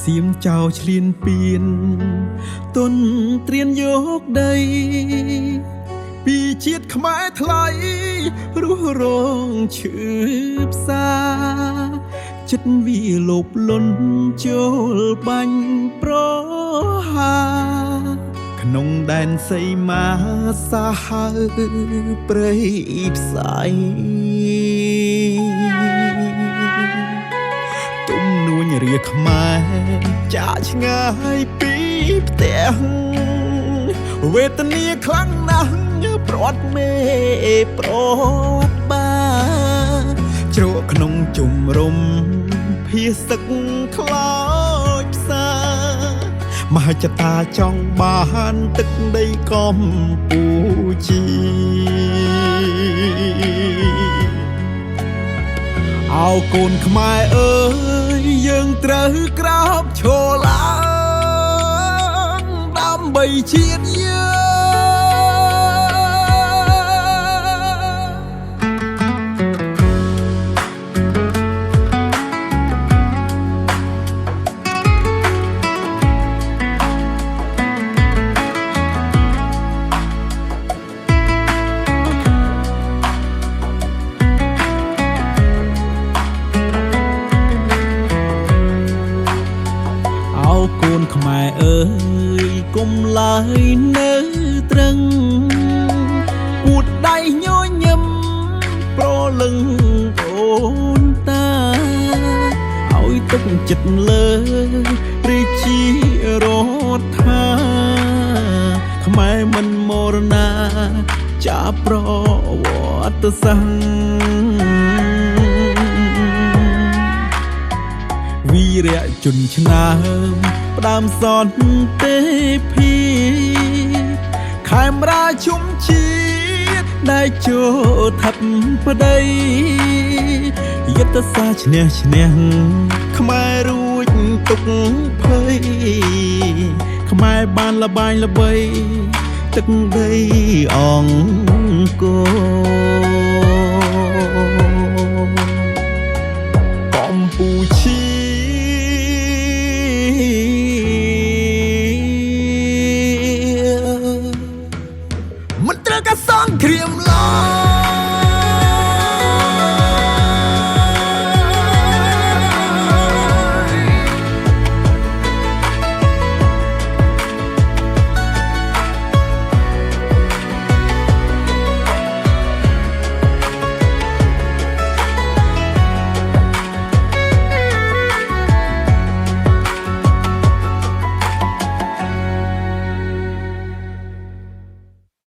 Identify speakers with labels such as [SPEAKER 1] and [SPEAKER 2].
[SPEAKER 1] សៀមចៅឆ្លៀនពៀនទុនត្រៀនយកដីពីជាតិខ្មែរថ្លៃរស់រងឈឺផ្សាចិត្តវាលោភលន់ចូលបាញ់ប្រហាក្នុងដែនសីមាសាហើព្រៃផ្សាយទំនួញរាខ្មែរចាកឆ្ងាយពីផ្ទះវេទនាខ្លាំងណាស់ប្រត់មេប្រត់បាជ្រក់ក្នុងជំរំភាសឹកខ្លោចផ្សមហិច្ឆតាចង់បានទឹកដីកម្ពុជាអោកូនខ្មែរអើយយើងត្រូវក្រោកឈរឡើងដើម្បីជាតិយើងកូនខ្មែរអើយគុំឡើយនៅត្រឹងពួតដៃញញឹមប្រលឹងអូនតាឲ្យទឹកចិត្តលើរាជារដ្ឋាខ្មែរមិនមរណាចាប្រវត្តិសាស្ត្រវីរៈជនឆ្នើមផ្ដើមសនទេភីខេមរាជុំជាតិដែលចូលថាប់ប្តីយុទ្ធសាស្ត្រឈ្នះខ្មែររួចទុកភ័យខ្មែរបានលបាញ់ល្បីទឹកដីអង្គរកម្ពុជា